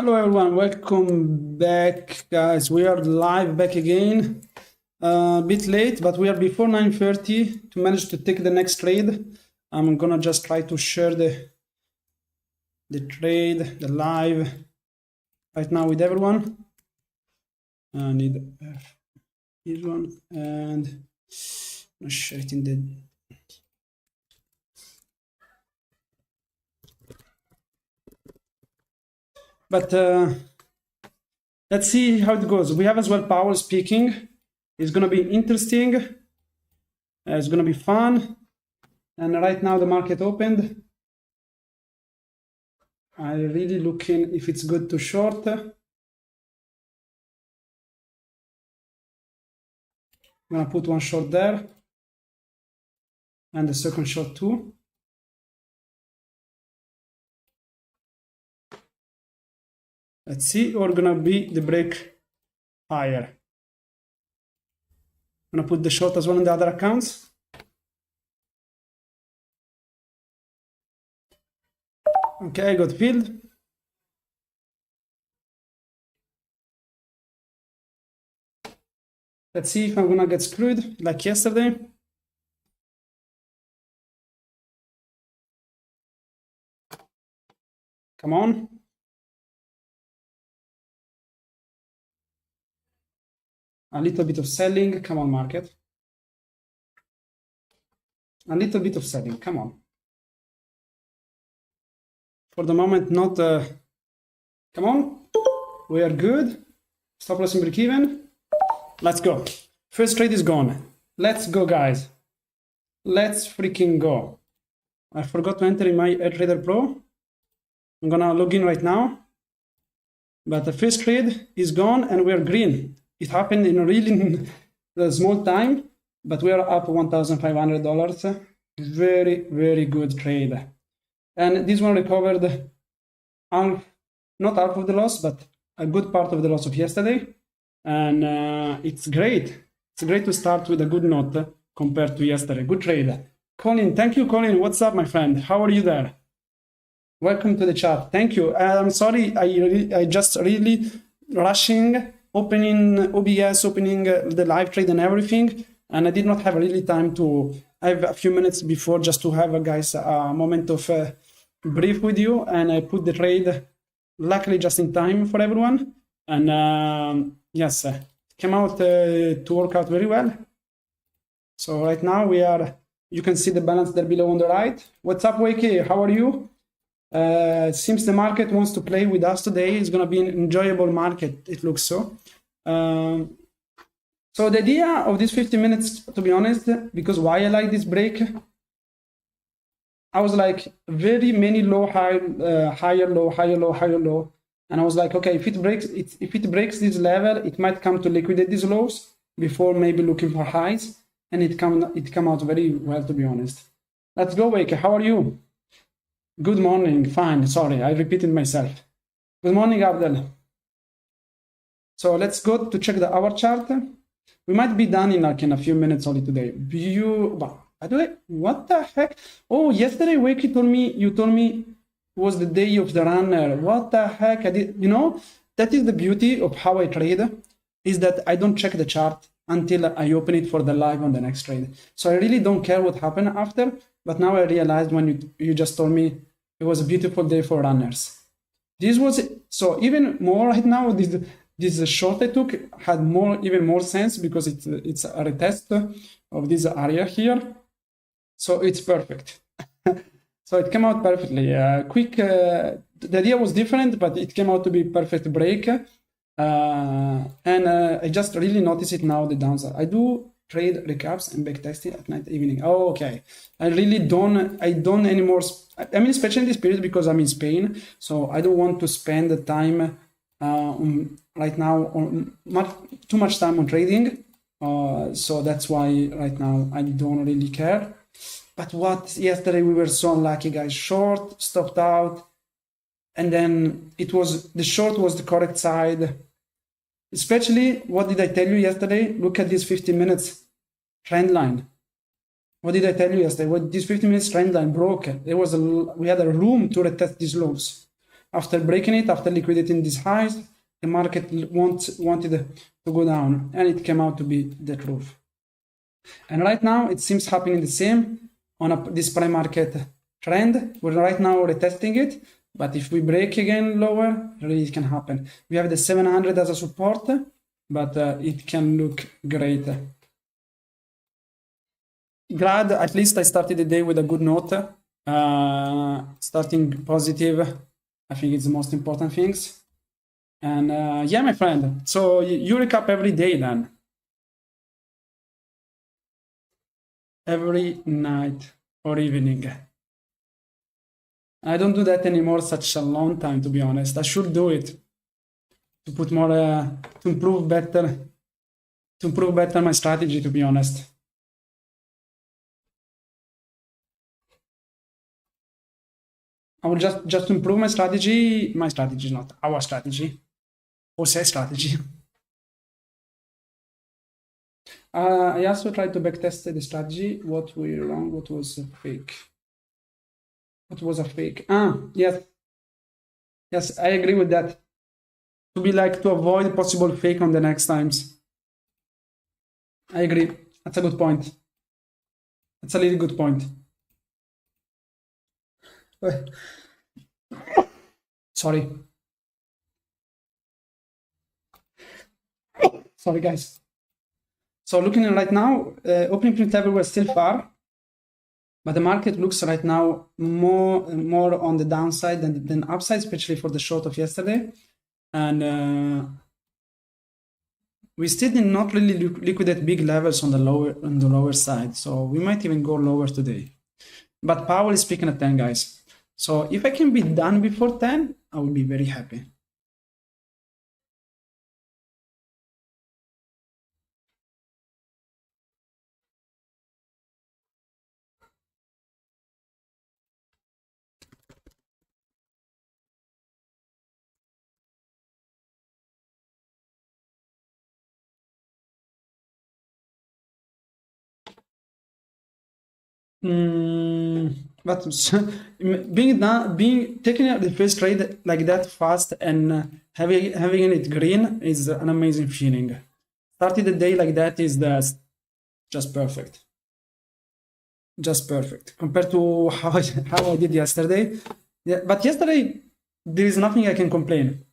Hello everyone, welcome back guys. We are live back again. A bit late, but we are before 9:30 to manage to take the next trade. I'm gonna just try to share the trade, the live right now with everyone. I need this one and I'm share it in the but let's see how it goes. We have as well Powell speaking. It's gonna be interesting. It's gonna be fun. And right now the market opened. I'm really looking if it's good to short. I'm gonna put one short there and the second short too. Let's see, or gonna be the break higher. I'm gonna put the short as well on the other accounts. Okay, I got filled. Let's see if I'm gonna get screwed like yesterday. Come on. A little bit of selling. Come on, market. A little bit of selling. Come on. For the moment, not. Come on. We are good. Stop loss and break even. Let's go. First trade is gone. Let's go, guys. Let's freaking go. I forgot to enter in my AirTrader Pro. I'm gonna log in right now. But the first trade is gone and we are green. It happened in a really small time, but we are up $1,500. Very, very good trade. And this one recovered half, not half of the loss, but a good part of the loss of yesterday. And it's great. It's great to start with a good note compared to yesterday. Good trade. Colin, thank you, Colin. What's up, my friend? How are you there? Welcome to the chat. Thank you. I'm sorry, I just really rushing, opening OBS, opening the live trade and everything. And I did not have really time to have a few minutes before just to have, guys, a moment of brief with you. And I put the trade, luckily, just in time for everyone. And yes, it came out to work out very well. So right now we are, you can see the balance there below on the right. What's up, Wakey? How are you? Seems the market wants to play with us today. It's going to be an enjoyable market, it looks so. So the idea of these 15 minutes, to be honest, because why I like this break, I was like very many low, high, higher, low, higher, low, higher, low. And I was like, okay, if it breaks this level, it might come to liquidate these lows before maybe looking for highs. And it come out very well, to be honest. Let's go, Wake. How are you? Good morning. Fine. Sorry, I repeated myself. Good morning, Abdel. So let's go to check the hour chart. We might be done in like in a few minutes only today. By the way, what the heck? Oh, yesterday, Wake, you told me was the day of the runner. What the heck? I did, that is the beauty of how I trade, is that I don't check the chart until I open it for the live on the next trade. So I really don't care what happened after, but now I realized when you just told me it was a beautiful day for runners. This was, so even more right now, this short I took had even more sense because it's a retest of this area here. So it's perfect. So it came out perfectly. The idea was different, but it came out to be perfect break. And I just really notice it now, the downside. I do trade recaps and backtesting at night, evening. Oh, okay. I don't anymore. I mean, especially in this period because I'm in Spain. So I don't want to spend the time right now on too much time on trading. So that's why right now I don't really care. But yesterday we were so unlucky, guys. Short, stopped out. And then the short was the correct side. Especially, what did I tell you yesterday? Look at this 15 minutes trend line. What did I tell you yesterday? This 15 minutes trend line broke. We had a room to retest these lows. after breaking it, after liquidating these highs, the market wanted to go down, and it came out to be the truth. And right now, it seems happening the same on this prime market trend. We're right now retesting it, but if we break again lower, really it can happen. We have the 700 as a support, but it can look great. Glad at least I started the day with a good note. Starting positive, I think it's the most important things. And yeah, my friend, so you recap every day then? Every night or evening? I don't do that anymore such a long time, to be honest. I should do it to put more, to improve better my strategy, to be honest. I will just improve my strategy, not our strategy, or say strategy. I also tried to backtest the strategy. What were wrong? What was fake? What was a fake? Yes. Yes, I agree with that. To be like, to avoid possible fake on the next times. I agree. That's a good point. That's a really good point. Sorry. Sorry, guys. So looking at right now, opening print level was still far, but the market looks right now more on the downside than upside, especially for the short of yesterday. And we still did not really liquidate big levels on the lower side, so we might even go lower today. But Powell is speaking at 10, guys. So if I can be done before 10, I will be very happy. But taking the first trade like that fast and having it green is an amazing feeling. Starting the day like that is just perfect. Just perfect compared to how I did yesterday. Yeah, but yesterday there is nothing I can complain.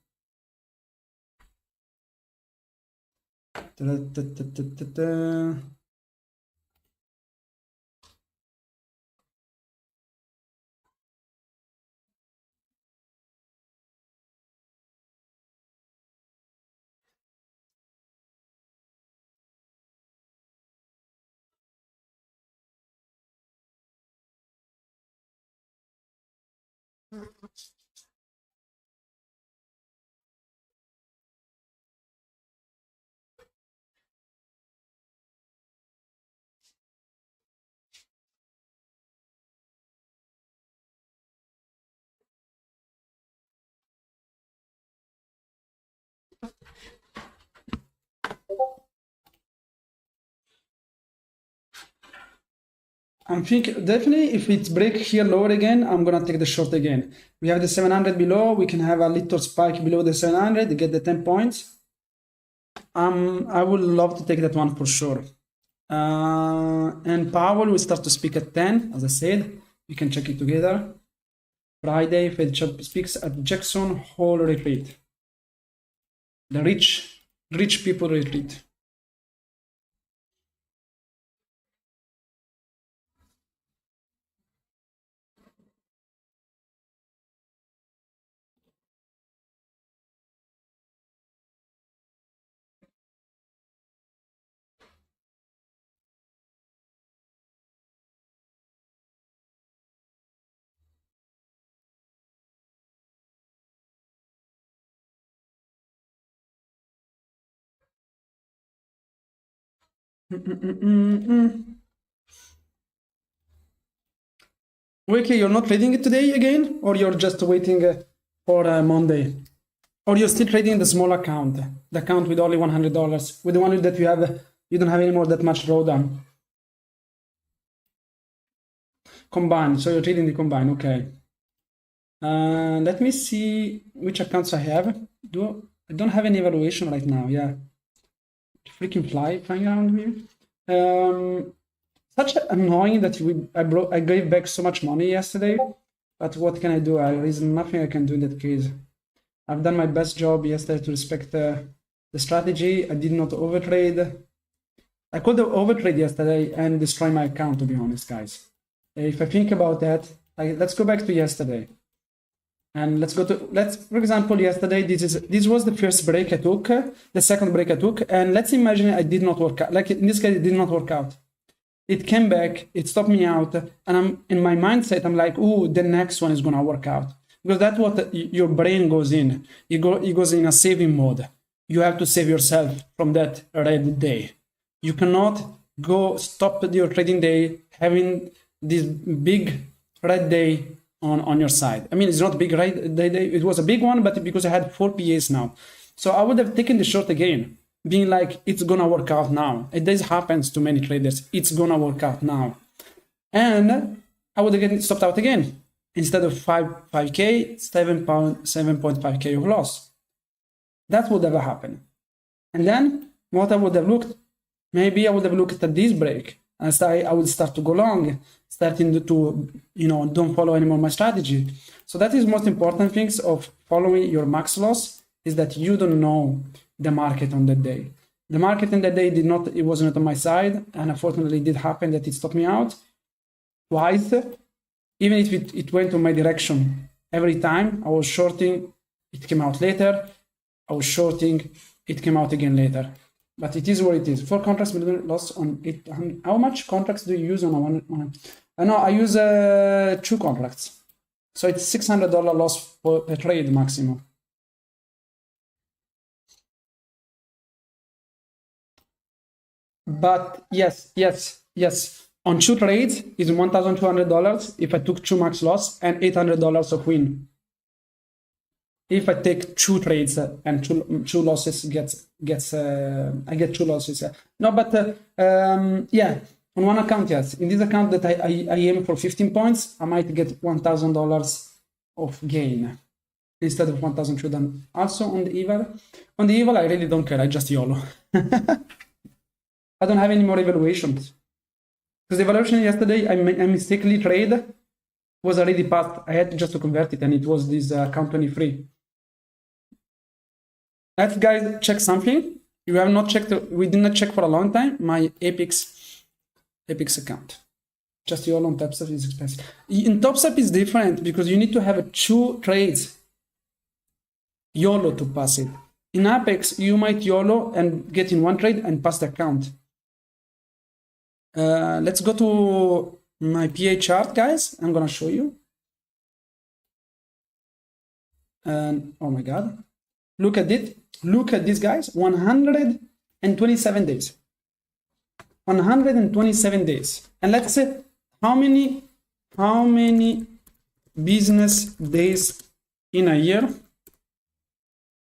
I'm thinking definitely if it break here lower again, I'm gonna take the short again. We have the 700 below. We can have a little spike below the 700 to get the 10 points. I would love to take that one for sure. And Powell will start to speak at 10, as I said. We can check it together. Friday, Fed speaks at Jackson Hole retreat. The rich people retreat. Wiki, you're not trading it today again, or you're just waiting for Monday, or you're still trading the small account, the account with only $100, with the one that you have, you don't have anymore that much drawdown. Combined, so you're trading the combine, okay. Let me see which accounts I have. I don't have any evaluation right now. Yeah, freaking flying around here. Such annoying that I gave back so much money yesterday. But what can I do? There is nothing I can do in that case. I've done my best job yesterday to respect the strategy. I did not overtrade. I could have overtrade yesterday and destroy my account, to be honest, guys. If I think about that, let's go back to yesterday. And for example, yesterday, this was the first break I took, the second break I took, and let's imagine I did not work out. Like in this case, it did not work out. It came back, it stopped me out, and I'm in my mindset, I'm like, ooh, the next one is gonna work out. Because that's what your brain goes in. It goes in a saving mode. You have to save yourself from that red day. You cannot go stop your trading day having this big red day on your side. I mean, it's not a big red day, it was a big one, but because I had 4 PAs now. So I would have taken the short again, being like, it's gonna work out now. And this happens to many traders. It's gonna work out now. And I would have gotten stopped out again. Instead of 5K, 7.5K of loss. That would have happened. And then what I would have looked, maybe I would have looked at this break. And I would start to go long, starting to, don't follow anymore my strategy. So that is most important things of following your max loss, is that you don't know the market on that day. The market on that day it was not on my side, and unfortunately it did happen that it stopped me out twice. Even if it went in my direction every time, I was shorting, it came out later. I was shorting, it came out again later. But it is what it is. 4 contracts loss on 800. How much contracts do you use on one? No, I use 2 contracts. So it's $600 loss per trade maximum. But yes. On 2 trades is $1,200 if I took 2 max loss and $800 of win. If I take 2 trades and two losses, I get 2 losses. No, but yeah, on one account, yes. In this account that I aim for 15 points, I might get $1,000 of gain instead of 1,200. Also on the eval, I really don't care. I just YOLO. I don't have any more evaluations. Because the evaluation yesterday, I mistakenly trade was already passed. I had just to convert it, and it was this account 23. Let's guys check something. You have not checked. We did not check for a long time. My Epix account. Just YOLO on TopStep is expensive. In TopStep is different because you need to have 2 trades YOLO to pass it. In Apex, you might YOLO and get in 1 trade and pass the account. Let's go to my PA chart, guys. I'm gonna show you. And oh my God, look at it. Look at this, guys. 127 days. 127 days. And let's say how many business days in a year?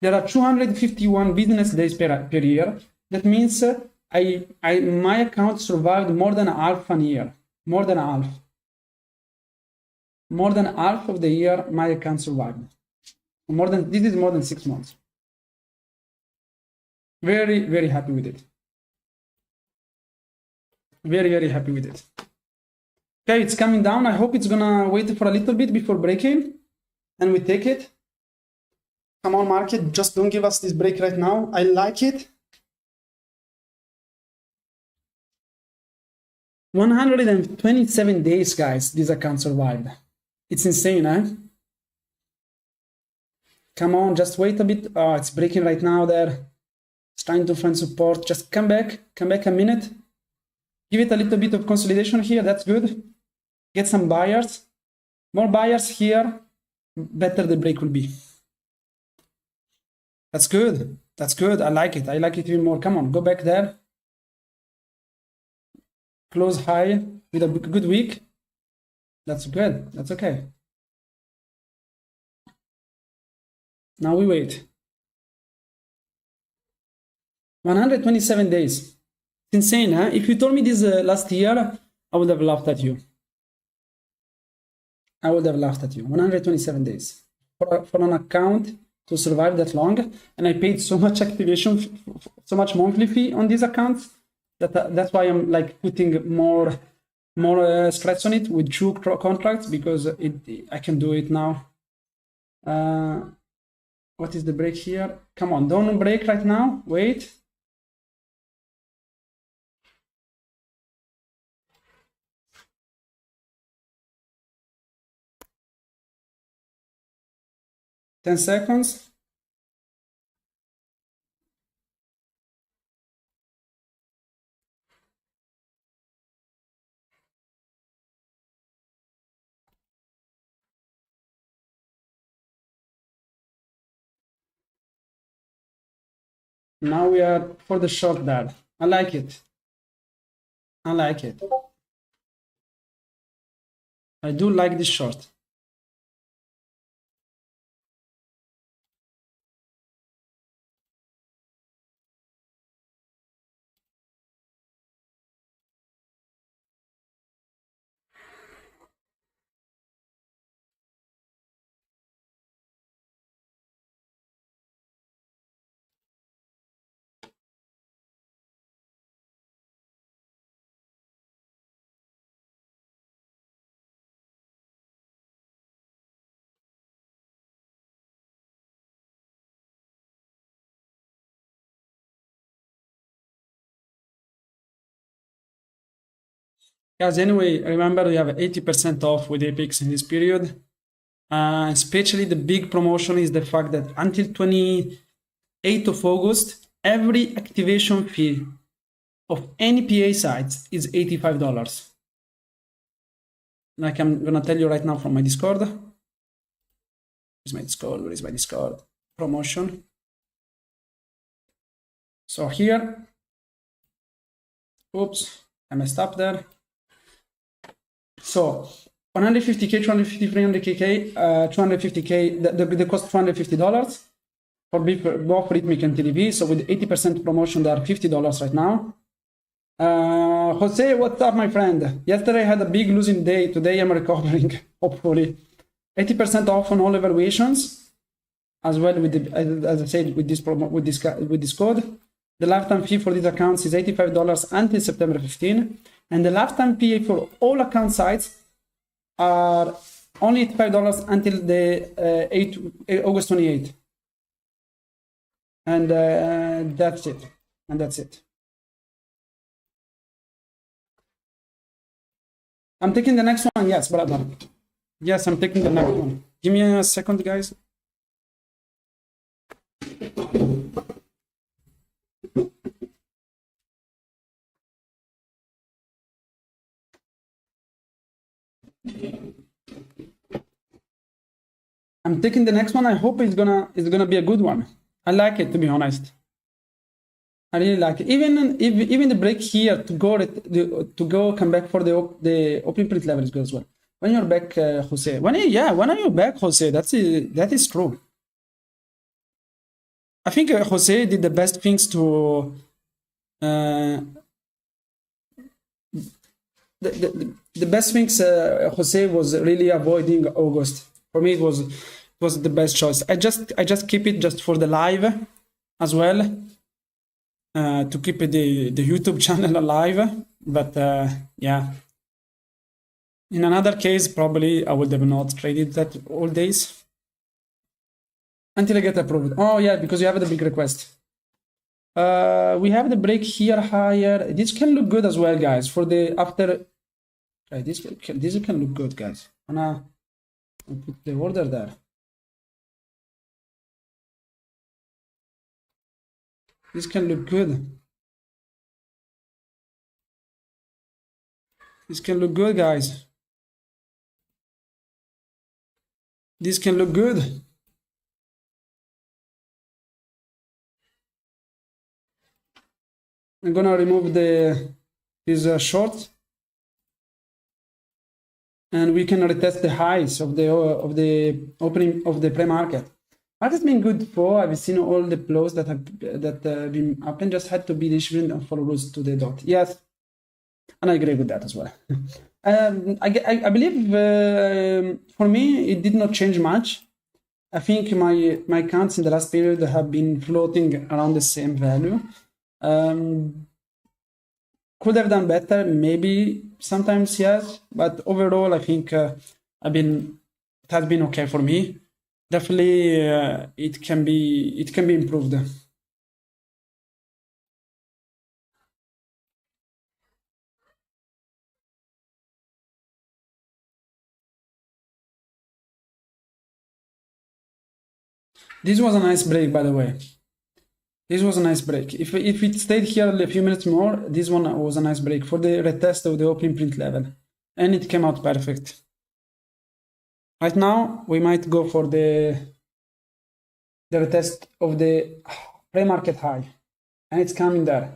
There are 251 business days per year. That means my account survived more than half a year. More than half. More than half of the year my account survived. This is more than 6 months. Very, very happy with it. Very, very happy with it. Okay, it's coming down. I hope it's gonna wait for a little bit before breaking and we take it. Come on, market, just don't give us this break right now. I like it. 127 days, guys, this account survived. It's insane, eh? Come on, just wait a bit. Oh, it's breaking right now there. It's trying to find support. Just come back a minute. Give it a little bit of consolidation here. That's good. Get some buyers. More buyers here, better the break will be. That's good. That's good. I like it. I like it even more. Come on, go back there. Close high with a good week. That's good. That's okay. Now we wait. 127 days. It's insane, huh? If you told me this last year, I would have laughed at you. I would have laughed at you. 127 days for an account to survive that long, and I paid so much activation, so much monthly fee on these accounts that that's why I'm like putting more stress on it with 2 contracts, because I can do it now. What is the break here? Come on, don't break right now. Wait. Ten seconds. Now we are for the short dad. I like it. I like it. I do like this short. Guys, anyway, remember we have 80% off with Apex in this period. Especially the big promotion is the fact that until 28th of August, every activation fee of any PA sites is $85. Like I'm gonna tell you right now from my Discord. Where's my Discord? Where is my Discord? Promotion. So here, oops, I messed up there. So 150K, 250, 300K, 250K, the cost $250 for both Rhythmic and TDV. So with 80% promotion, they are $50 right now. Jose, what's up, my friend? Yesterday I had a big losing day. Today I'm recovering, hopefully. 80% off on all evaluations, as well with the, as I said, with this code. The lifetime fee for these accounts is $85 until September 15, and the lifetime PA for all account sites are only $85 until the August 28th. And that's it. And that's it. I'm taking the next one. Yes, brother. Yes, I'm taking the next one. Give me a second, guys. I'm taking the next one. I hope it's gonna be a good one. I like it, to be honest. I really like it. Even the break here to go come back for the opening print level is good as well. When you're back, Jose. When are you back, Jose? That is true. I think Jose did the best things to the best things. Jose was really avoiding August. For me, it was the best choice. I just keep it just for the live as well, to keep the YouTube channel alive. But yeah, in another case, probably I would have not traded that all days until I get approved. Oh yeah, because you have the big request. We have the break here higher. This can look good as well, guys. For the after, this can look good, guys. I'll put the order there. This can look good. This can look good, guys. This can look good. I'm gonna remove these shorts, and we can retest the highs of the opening of the pre-market. Market's been good for. I've seen all the flows that have been happened. Just had to be different and follow rules to the dot. Yes, and I agree with that as well. I believe for me it did not change much. I think my counts in the last period have been floating around the same value. Could have done better, maybe sometimes, yes, but overall I think it has been okay for me. Definitely it can be improved. This was a nice break, by the way. This was a nice break. If it stayed here a few minutes more, this one was a nice break for the retest of the opening print level. And it came out perfect. Right now, we might go for the retest of the pre-market high. And it's coming there.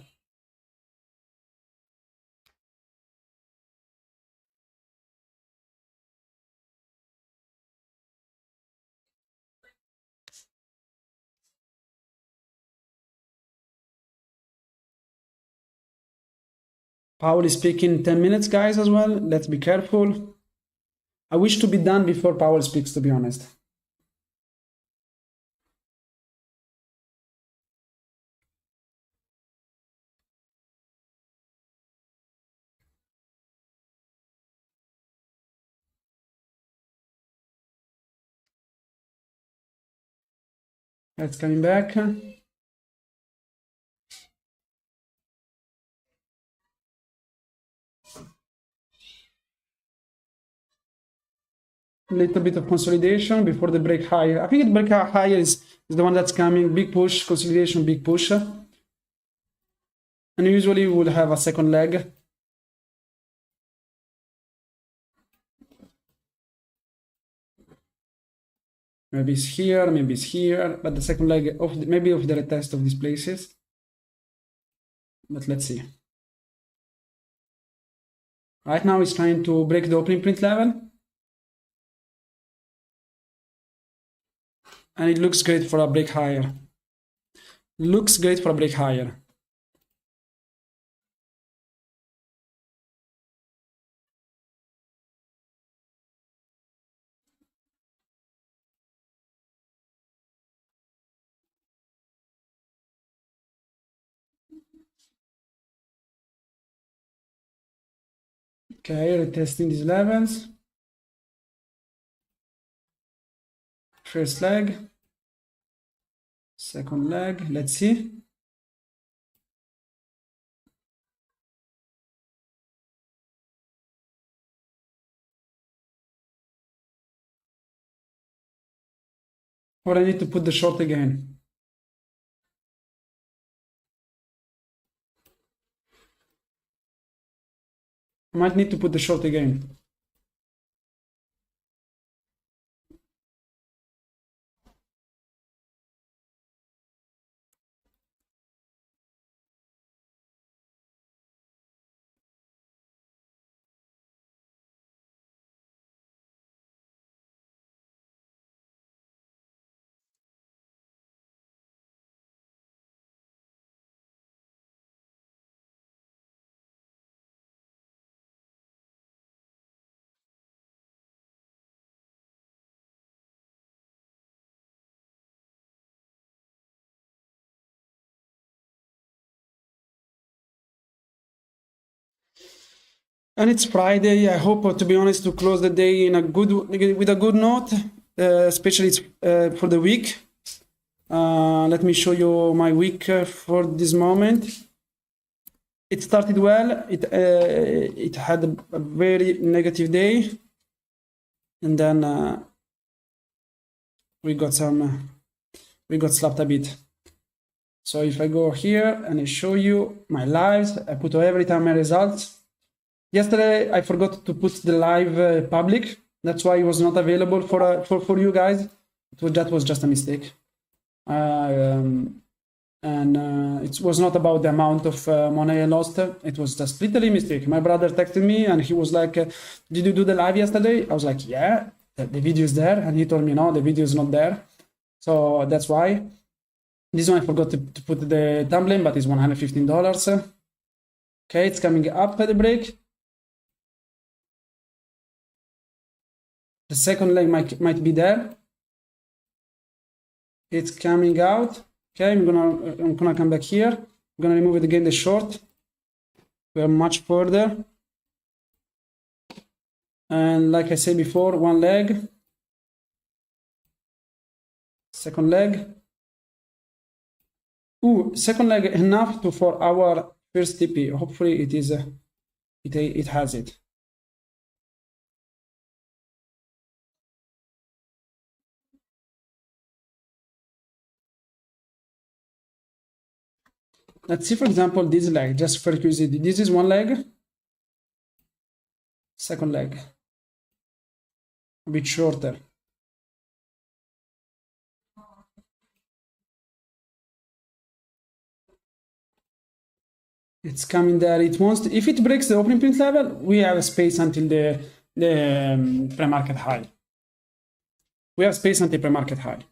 Powell is speaking 10 minutes, guys, as well. Let's be careful. I wish to be done before Powell speaks, to be honest. It's coming back. Little bit of consolidation before the break higher. I think the break higher is the one that's coming. Big push, consolidation, big push. And usually we will have a second leg. Maybe it's here, but the second leg of maybe of the retest of these places. But let's see. Right now it's trying to break the opening print level. And it looks great for a break higher. Looks great for a break higher. Okay, retesting these levels. First leg. Second leg. Let's see. Or I need to put the short again. I might need to put the short again. And it's Friday. I hope, to be honest, to close the day in a with a good note, especially for the week. Let me show you my week for this moment. It started well. It had a very negative day, and then we got slapped a bit. So if I go here and I show you my lives, I put every time my results. Yesterday I forgot to put the live public. That's why it was not available for you guys. That was just a mistake. It was not about the amount of money I lost. It was just literally a mistake. My brother texted me and he was like, did you do the live yesterday? I was like, yeah, the video is there. And he told me, no, the video is not there. So that's why. This one I forgot to put the thumbnail, but it's $115. Okay, it's coming up at the break. The second leg might be there. It's coming out. Okay, I'm gonna come back here. I'm gonna remove it again, the short. We're much further. And like I said before, one leg, second leg. Ooh, second leg enough for our first TP. Hopefully it is. It has it. Let's see, for example, this leg, just for curiosity. This is one leg, second leg, a bit shorter. It's coming there. It wants to, if it breaks the opening print level, we have a space until the pre-market high. We have space until pre-market high.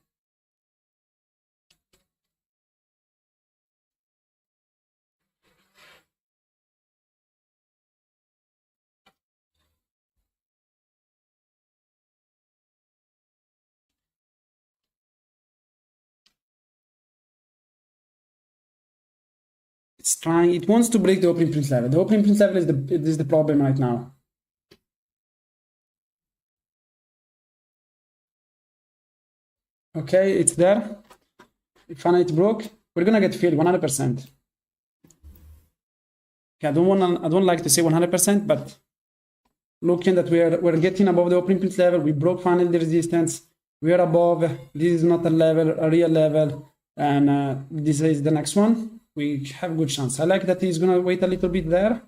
It's trying, it wants to break the opening print level. The opening print level is the problem right now. Okay, it's there. If finally it broke, we're gonna get filled 100%. Okay, I don't like to say 100%, but looking that we're getting above the opening print level, we broke finally the resistance. We are above. This is not a level, a real level, and this is the next one. We have a good chance. I like that he's gonna wait a little bit there.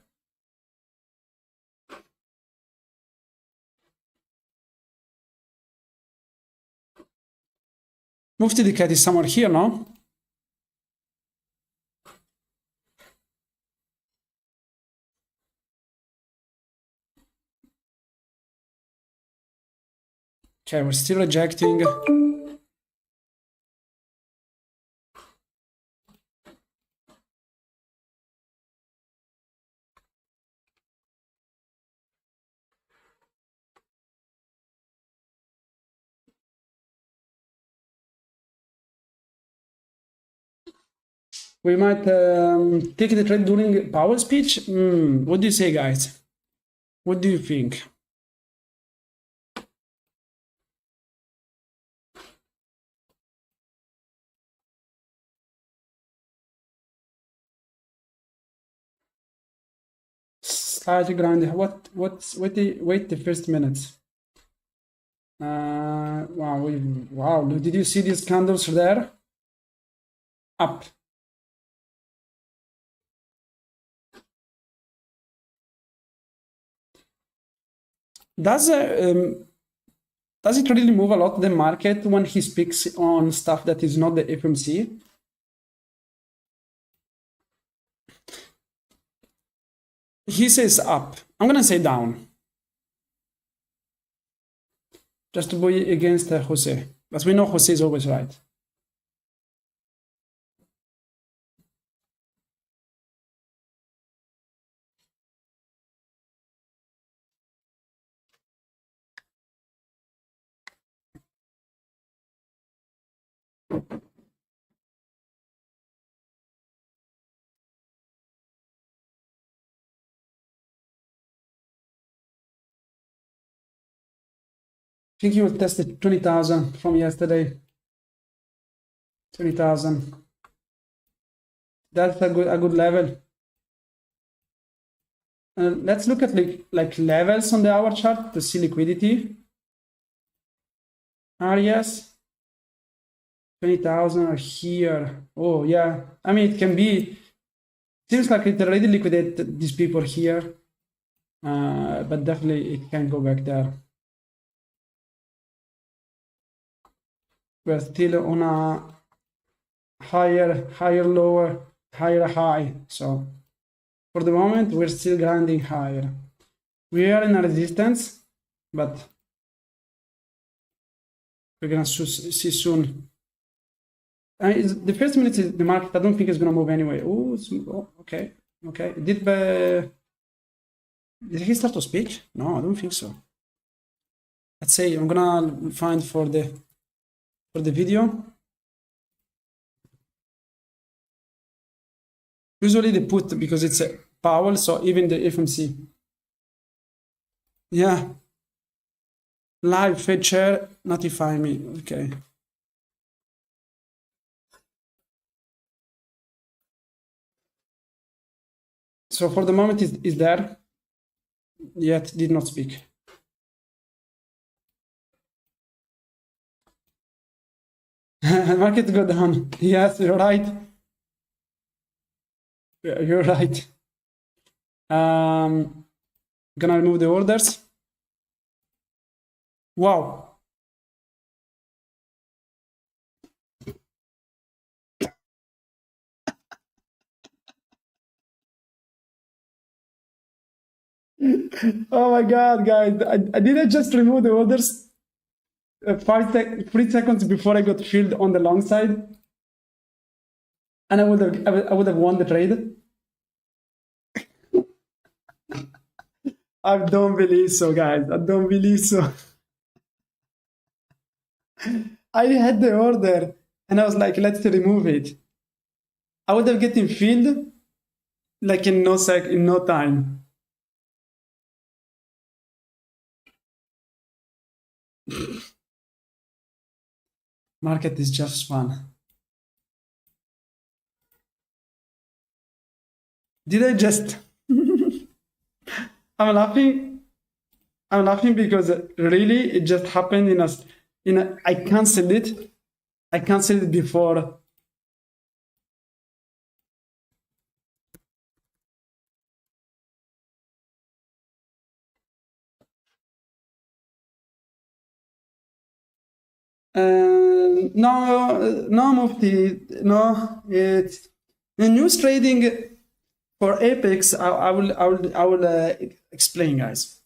Mufti the cat is somewhere here, no? Okay, we're still rejecting. We might take the trade during Powell speech. What do you say, guys? What do you think? Slightly grounded. Wait the first minutes. Wow! Did you see these candles there? Up. Does it really move a lot the market when he speaks on stuff that is not the FMC? He says up. I'm gonna say down. Just to be against Jose. But we know Jose is always right. I think you will test the 20,000 from yesterday. 20,000. That's a good level. Let's look at like levels on the hour chart to see liquidity. Areas. 20,000 are here. Oh yeah. I mean, it can be. Seems like it already liquidated these people here, but definitely it can go back there. We're still on a higher, lower, higher, high. So for the moment, we're still grinding higher. We are in a resistance, but we're gonna see soon. The first minute is the market. I don't think it's gonna move anyway. Oh, okay. Did he start to speak? No, I don't think so. let's say I'm gonna find for the video. Usually they put, because it's a POWEL, so even the FMC. Yeah. Live feature, notify me. Okay. So for the moment is there, yet did not speak. Market go down. Yes, you're right. You're right. Gonna remove the orders. Wow. Oh my God, guys! I didn't just remove the orders 3 seconds before I got filled on the long side, and I would have won the trade. I don't believe so, guys. I don't believe so. I had the order, and I was like, let's remove it. I would have gotten filled like in no time. Market is just fun. Did I just? I'm laughing. I'm laughing because really it just happened in a. I canceled it. I canceled it before. No, Mufti, no. It's the news trading for Apex. I will explain, guys.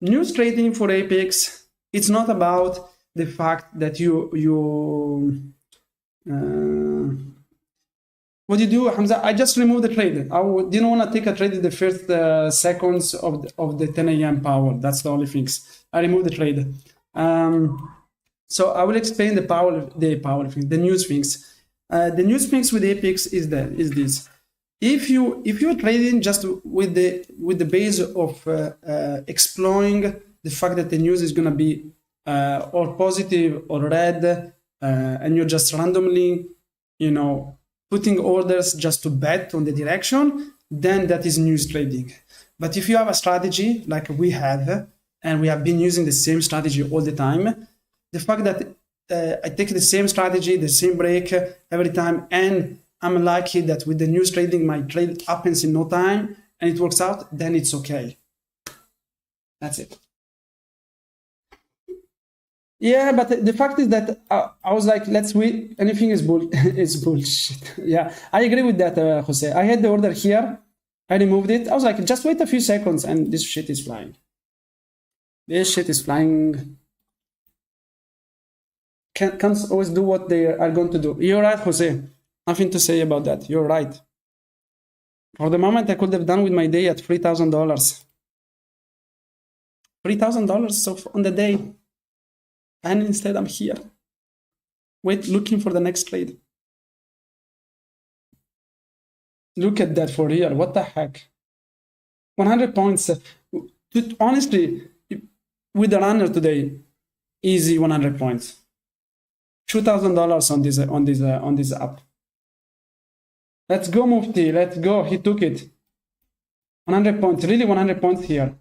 News trading for Apex. It's not about the fact that what you do, Hamza? I just removed the trade. I didn't want to take a trade in the first seconds of the 10 a.m. power. That's the only things. I removed the trade. So I will explain the thing, the news things. The news things with Apex is this. If you're trading just with the base of exploring the fact that the news is gonna be or positive or red, and you're just randomly, putting orders just to bet on the direction, then that is news trading. But if you have a strategy like we have, and we have been using the same strategy all the time, the fact that I take the same strategy, the same break every time, and I'm lucky that with the news trading, my trade happens in no time and it works out, then it's okay. That's it. Yeah, but the fact is that I was like, let's wait. Anything is bullshit. Yeah, I agree with that, Jose. I had the order here. I removed it. I was like, just wait a few seconds and this shit is flying. This shit is flying. Can't always do what they are going to do. You're right, Jose. Nothing to say about that. You're right. For the moment, I could have done with my day at $3,000. $3,000 so on the day. And instead, I'm here. Wait, looking for the next trade. Look at that for real. What the heck? 100 points. Honestly, with the runner today, easy 100 points. $2,000 on this app. Let's go, Mufti. Let's go. He took it. 100 points. Really 100 points here.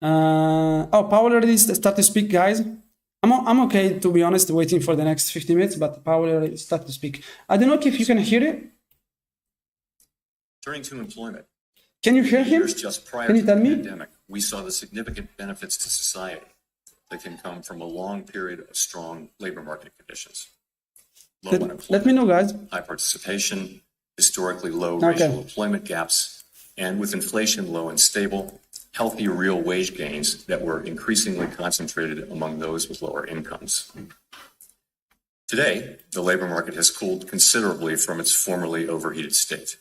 Powell already started to speak, guys. I'm okay, to be honest, waiting for the next 50 minutes, but Powell already started to speak. I don't know if you can hear it. Turning to employment. Can you hear him? Just prior can you tell to the me? pandemic, we saw the significant benefits to society that can come from a long period of strong labor market conditions. Low unemployment, let me know, guys. High participation, historically low racial employment gaps, and with inflation low and stable, healthy real wage gains that were increasingly concentrated among those with lower incomes. Today, the labor market has cooled considerably from its formerly overheated state.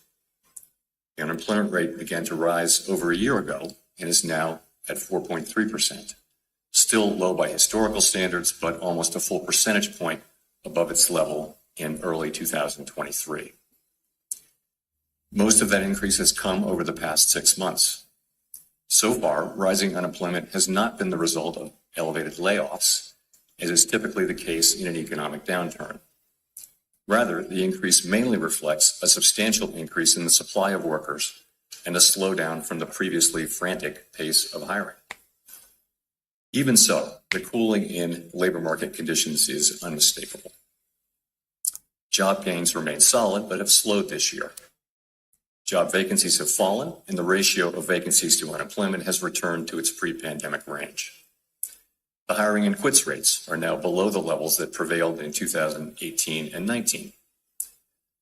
The unemployment rate began to rise over a year ago and is now at 4.3%, still low by historical standards, but almost a full percentage point above its level in early 2023. Most of that increase has come over the past 6 months. So far, rising unemployment has not been the result of elevated layoffs, as is typically the case in an economic downturn. Rather, the increase mainly reflects a substantial increase in the supply of workers and a slowdown from the previously frantic pace of hiring. Even so, the cooling in labor market conditions is unmistakable. Job gains remain solid, but have slowed this year. Job vacancies have fallen, and the ratio of vacancies to unemployment has returned to its pre-pandemic range. The hiring and quits rates are now below the levels that prevailed in 2018 and 19.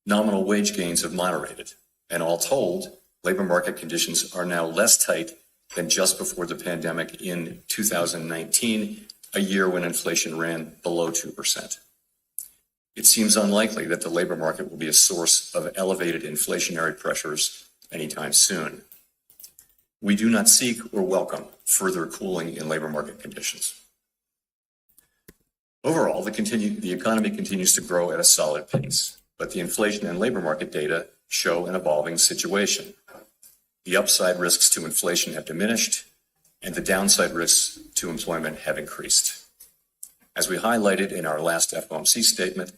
Nominal wage gains have moderated, and all told, labor market conditions are now less tight than just before the pandemic in 2019, a year when inflation ran below 2%. It seems unlikely that the labor market will be a source of elevated inflationary pressures anytime soon. We do not seek or welcome further cooling in labor market conditions. Overall, the economy continues to grow at a solid pace, but the inflation and labor market data show an evolving situation. The upside risks to inflation have diminished, and the downside risks to employment have increased. As we highlighted in our last FOMC statement,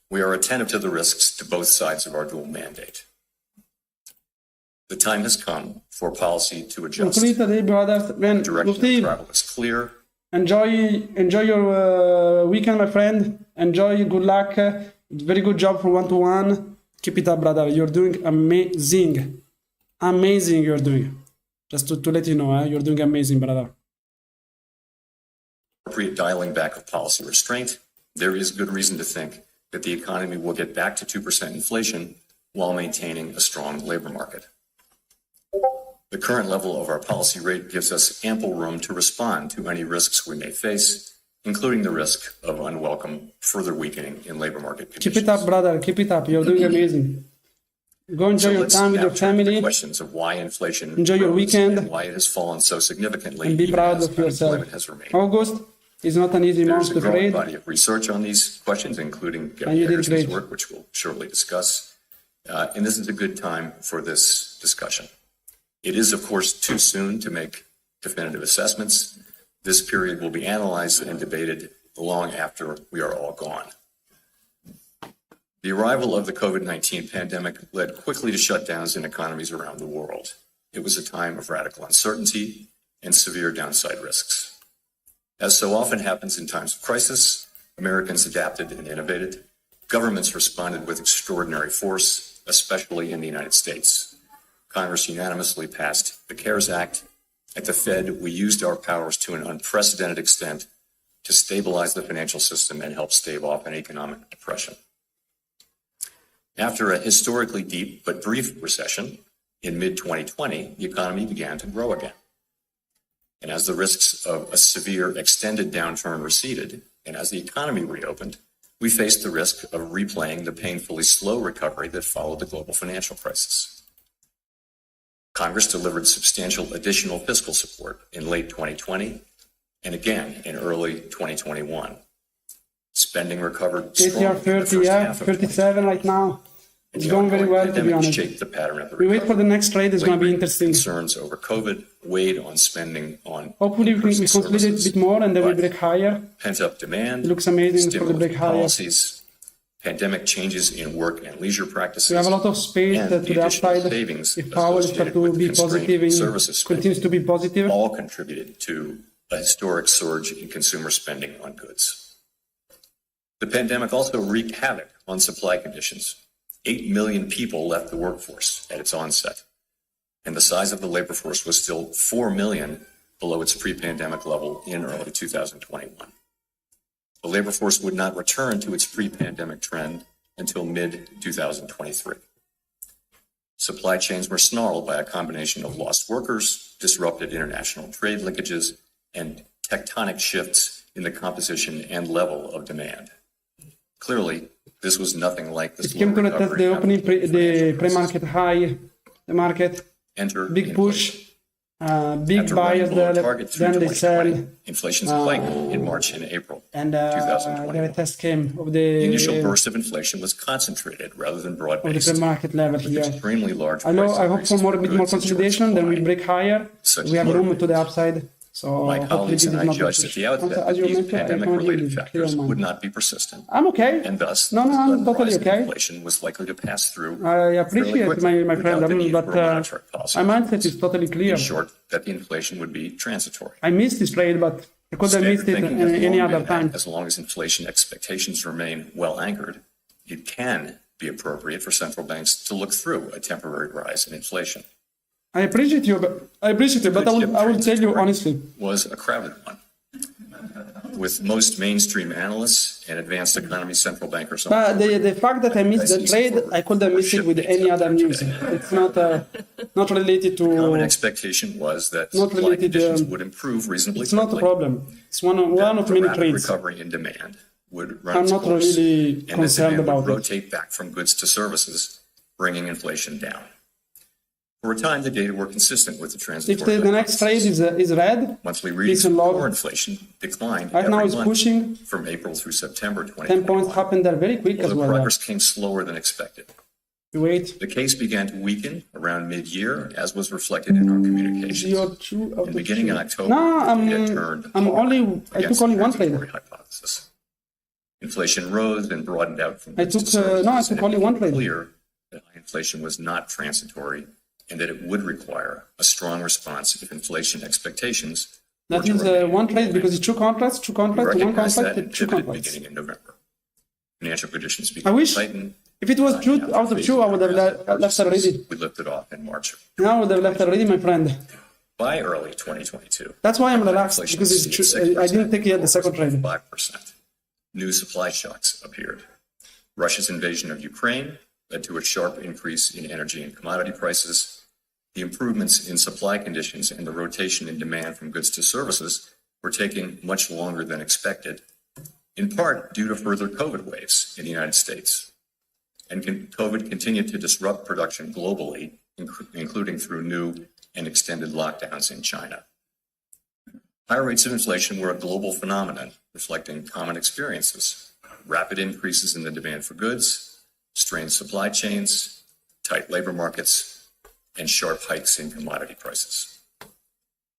we are attentive to the risks to both sides of our dual mandate. The time has come for policy to adjust. Direction of travel is clear. Enjoy your weekend, my friend. Enjoy. Good luck. Very good job for one-to-one. Keep it up, brother. You're doing amazing. Amazing, you're doing. Just to let you know, you're doing amazing, brother. Appropriate dialing back of policy restraint. There is good reason to think that the economy will get back to 2% inflation while maintaining a strong labor market. The current level of our policy rate gives us ample room to respond to any risks we may face, including the risk of unwelcome further weakening in labor market conditions. Keep it up, brother. Keep it up. You're doing amazing. Go enjoy your time with your family. Questions of why inflation enjoy your weekend and why it has fallen so significantly, and be proud of yourself. August is not an easy month to trade. There's a growing body of research on these questions, including Gary Harrison's work, which we'll shortly discuss. And this is a good time for this discussion. It is, of course, too soon to make definitive assessments. This period will be analyzed and debated long after we are all gone. The arrival of the COVID-19 pandemic led quickly to shutdowns in economies around the world. It was a time of radical uncertainty and severe downside risks. As so often happens in times of crisis, Americans adapted and innovated. Governments responded with extraordinary force, especially in the United States. Congress unanimously passed the CARES Act. At the Fed, we used our powers to an unprecedented extent to stabilize the financial system and help stave off an economic depression. After a historically deep but brief recession in mid-2020, the economy began to grow again. And as the risks of a severe extended downturn receded, and as the economy reopened, we faced the risk of replaying the painfully slow recovery that followed the global financial crisis. Congress delivered substantial additional fiscal support in late 2020 and again in early 2021. Spending recovered strongly in the first half of 37 right now. It's going very well, to be honest. Shaped the pattern of the we wait for the next trade. It's going to be interesting. Concerns over COVID weighed on spending on. Hopefully we consolidate a bit more and then we break higher. Pent-up demand. It looks amazing for the break higher. Policies, pandemic changes in work and leisure practices. We have a lot of space to the upside. If Powell starts to be positive and continues to be positive, all contributed to a historic surge in consumer spending on goods. The pandemic also wreaked havoc on supply conditions. 8 million people left the workforce at its onset, and the size of the labor force was still 4 million below its pre-pandemic level in early 2021. The labor force would not return to its pre-pandemic trend until mid-2023. Supply chains were snarled by a combination of lost workers, disrupted international trade linkages, and tectonic shifts in the composition and level of demand. Clearly, this was nothing like the slow recovery. It came to the opening, the pre-market high, the market, big push, big After buyers running below there, target through then they sell, 2020, inflation spiked in March and April and the 2021. test came of The initial the burst of inflation was concentrated rather than broad-based, pre-market level with here. extremely large I price hope for increases more, a for bit more goods in short consolidation, then we supply. break higher. Such We have room motivated to the upside. So my hopefully colleagues this and is I not judged at the outset that as you these mentioned, I recommend pandemic-related you clear factors your would mind. not be persistent, I'm okay. and thus No, the I'm sudden totally rise in okay. inflation was likely to pass through I fairly appreciate quickly my friend, without the need but for a monetary policy. my mindset is totally clear. In short, that the inflation would be transitory. I missed this trade, but I could have Standard missed it thinking has any long other been that time. as long as inflation expectations remain well anchored, it can be appropriate for central banks to look through a temporary rise in inflation. I appreciate you, but I will tell you honestly. Was a crowded one, with most mainstream analysts and advanced economy central bankers. But the fact that I missed the trade, I could have missed it with any other news. It's not related to. Common expectation was that Not supply related to, conditions would improve reasonably It's not a quickly. problem. It's one of The many rapid trades. recovery in demand would run I'm its not course, really and that concerned demand would about it. rotate back from goods to services, bringing inflation down. For a time, the data were consistent with the transitory. If the next trade is red, monthly readings and of log. core inflation declined Right now every it's month pushing. from April through September 10 2021. points happened there very quick as Although well. progress came slower than expected. You wait. The case began to weaken around mid-year, as was reflected in our communications. CO2 of And the beginning in two. October, No, the data turned I against took only the one trade. transitory hypothesis. Inflation rose and broadened out from I goods to took, services, no, I took and it only one became trade. clear that high inflation was not transitory and that it would require a strong response if inflation expectations were That to is remain one trade low. because it's two contracts, We one recognized contract, that and two pivoted contracts. beginning in November. Financial conditions I began wish to tighten. if it was two out of two, I would have left already. We lifted off in March. Now I would have left already, my friend. By early 2022, That's why I'm relaxed inflation because it's exceeded true. I didn't take yet the second trade. 5%. New supply shocks appeared. Russia's invasion of Ukraine led to a sharp increase in energy and commodity prices. The improvements in supply conditions and the rotation in demand from goods to services were taking much longer than expected, in part due to further COVID waves in the United States. And COVID continued to disrupt production globally, including through new and extended lockdowns in China. Higher rates of inflation were a global phenomenon, reflecting common experiences: rapid increases in the demand for goods, strained supply chains, tight labor markets, and sharp hikes in commodity prices.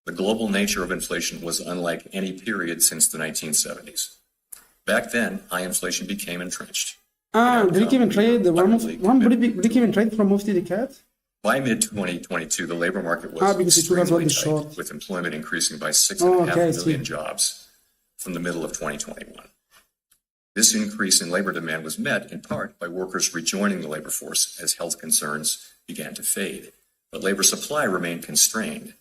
The global nature of inflation was unlike any period since the 1970s. Back then, high inflation became entrenched. Did he even trade from Mufti the Cat? By mid-2022, the labor market was because it was extremely the tight, short. with employment increasing by 6.5 okay, million jobs from the middle of 2021. This increase in labor demand was met in part by workers rejoining the labor force as health concerns began to fade. But labor supply remained constrained,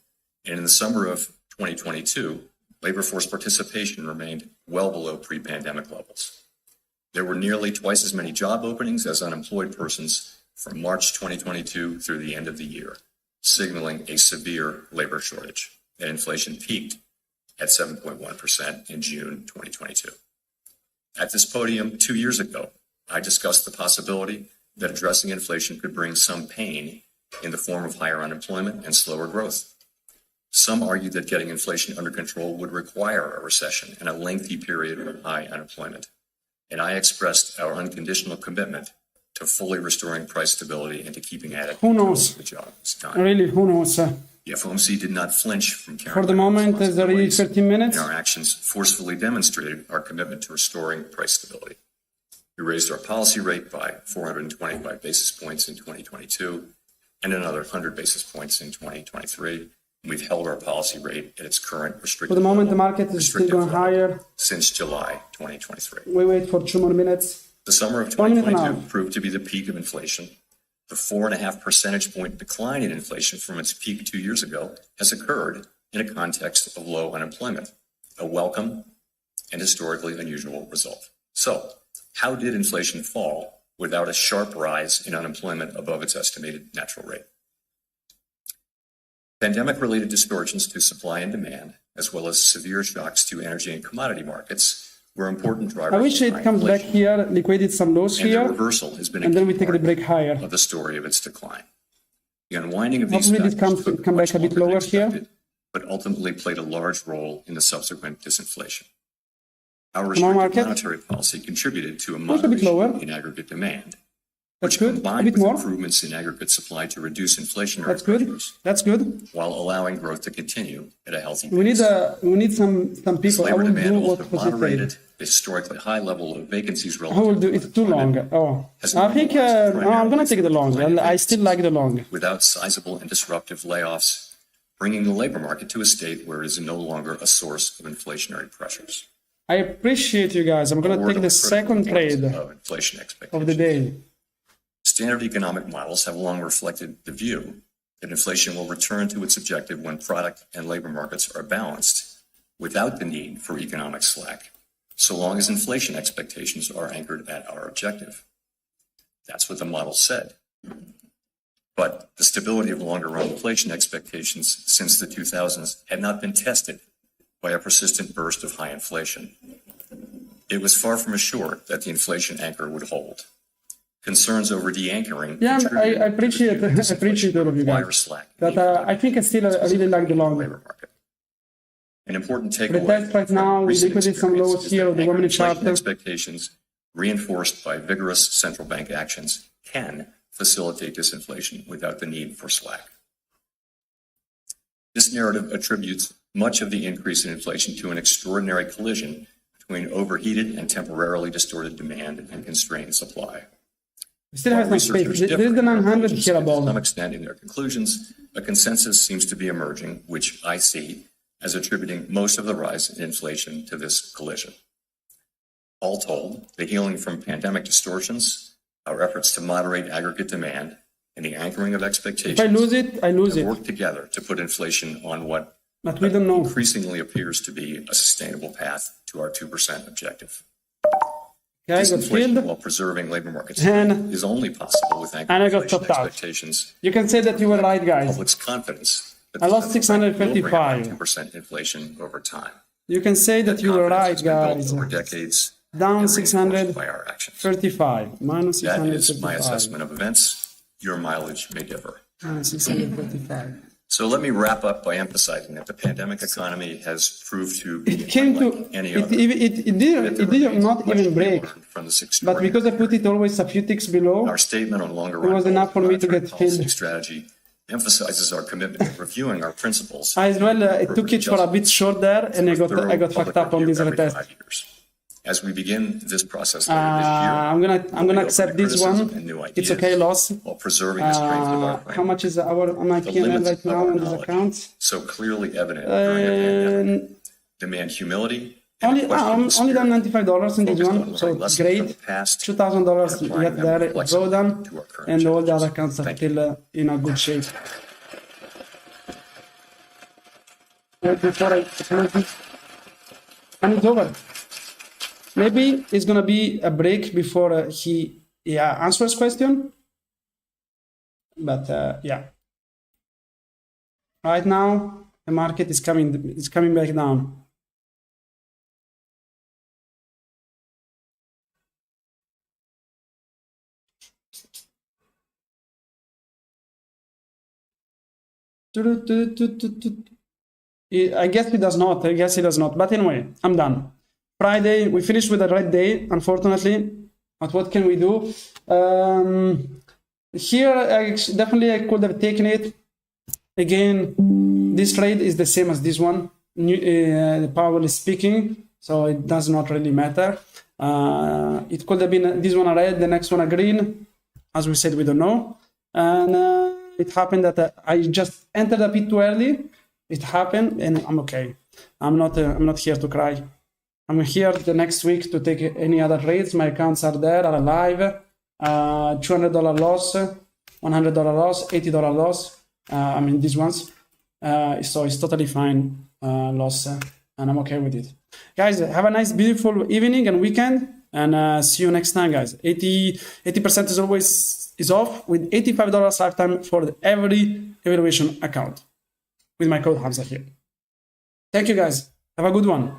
and in the summer of 2022, labor force participation remained well below pre-pandemic levels. There were nearly twice as many job openings as unemployed persons from March 2022 through the end of the year, signaling a severe labor shortage, and inflation peaked at 7.1% in June 2022. At this podium 2 years ago, I discussed the possibility that addressing inflation could bring some pain in the form of higher unemployment and slower growth. Some argued that getting inflation under control would require a recession and a lengthy period of high unemployment. And I expressed our unconditional commitment to fully restoring price stability and to keeping at it. Who knows? The job is done. Really, who knows? The FOMC did not flinch from carrying For the moment, there's already 13 minutes. and our actions forcefully demonstrated our commitment to restoring price stability. We raised our policy rate by 425 basis points in 2022 and another 100 basis points in 2023. We've held our policy rate at its current restricted For the moment, the level, market is still restrictive going level, higher. since July 2023. We wait for 2 more minutes. The summer of 1 minute and a 2022 half. proved to be the peak of inflation. The 4.5 percentage point decline in inflation from its peak 2 years ago has occurred in a context of low unemployment, a welcome and historically unusual result. So, how did inflation fall without a sharp rise in unemployment above its estimated natural rate? Pandemic-related distortions to supply and demand, as well as severe shocks to energy and commodity markets, were important drivers. I wish it comes back here, liquidate some lows and here, the reversal has been a and then we key take the part break higher. of the story of its decline. The unwinding of these hopefully this factors took come much back a bit longer than lower here, expected, but ultimately played a large role in the subsequent disinflation. Our come on, restrictive market. monetary policy contributed to a Also a bit lower. moderation in aggregate demand, That's which good. A combined bit with more. improvements in aggregate supply to reduce inflationary That's good. pressures, That's good. while allowing growth to continue at a healthy We pace. need some This people. I labor will demand do what also Jose said. moderated the historically high level of vacancies I relative will do. to It's too long. unemployment, Oh, has I think normalized no, I'm gonna primarily take the through long. declining I still vacancies, like the long. without sizable and disruptive layoffs, bringing the labor market to a state where it is no longer a source of inflationary pressures. I appreciate you guys. I'm gonna take the second trade Of inflation expectations. of the day. Standard economic models have long reflected the view that inflation will return to its objective when product and labor markets are balanced without the need for economic slack, so long as inflation expectations are anchored at our objective. That's what the model said. But the stability of longer-run inflation expectations since the 2000s had not been tested by a persistent burst of high inflation. It was far from assured that the inflation anchor would hold. Concerns over de-anchoring. Yeah, I appreciate all of you guys. But I think I still really like the long. Labor market. An important The takeaway test right now, we liquidate some lows here of the 1 minute chart. Expectations reinforced by vigorous central bank actions can facilitate disinflation without the need for slack. This narrative attributes much of the increase in inflation to an extraordinary collision between overheated and temporarily distorted demand and constrained supply. We still have some space. There is the 900 here To above. some extent in their conclusions, a consensus seems to be emerging, which I see as attributing most of the rise in inflation to this collision. All told, the healing from pandemic distortions, our efforts to moderate aggregate demand, and the anchoring of expectations If I lose it, I lose have it. worked together to put inflation on what But we don't know. increasingly appears to be a sustainable path to our 2% objective. Okay, I got Disinflation filled. while preserving labor markets And- is only possible with and I got inflation chopped out. expectations. You can say that you were right, guys. Public's confidence that I the lost central bank will bring about 655. 2% inflation over time. You can say that you were right, Confidence has been built guys. over decades Down and reinforced by our actions. 635. Minus That is my 635. assessment of events. Your mileage may differ. Minus 635. So let me wrap up by emphasizing that the pandemic economy has proved to be It came to, unlike any it, other. it did not Much even to be break. learned from this But extraordinary because I put it always a few ticks below, Our statement on longer it was run enough for me to monetary get policy filled. strategy emphasizes our commitment to reviewing our principles. as well, I took it for a bit short there, and I got fucked up on this retest. 5 years. As we begin this process later this year, I'm gonna accept this one. It's okay, loss. while preserving the strength of our How much is our my The P&L limits right of now our on this knowledge, account? so clearly evident during a pandemic, demand humility. and Only questionable only done spirit, $95 in this focused one, on so learning lessons great. from the past $2,000 and applying yet them there, flexibly drawdown, to our current and all the other challenges. accounts are Thank you. still in a good shape. Before I close this, and it's over. Maybe it's gonna be a break before he answers question. But yeah, right now the market is coming back down. I guess he does not. But anyway, I'm done. Friday, we finished with a red day, unfortunately. But what can we do? Here, I could have taken it. Again, this trade is the same as this one. The POWEL is speaking, so it does not really matter. It could have been this one a red, the next one a green. As we said, we don't know. And it happened that I just entered a bit too early. It happened, and I'm okay. I'm not here to cry. I'm here the next week to take any other trades. My accounts are there, are alive. $200 loss, $100 loss, $80 loss. I mean these ones. So it's totally fine loss, and I'm okay with it. Guys, have a nice, beautiful evening and weekend, and see you next time, guys. 80% is always off with $85 lifetime for every evaluation account with my code Hamza here. Thank you, guys. Have a good one.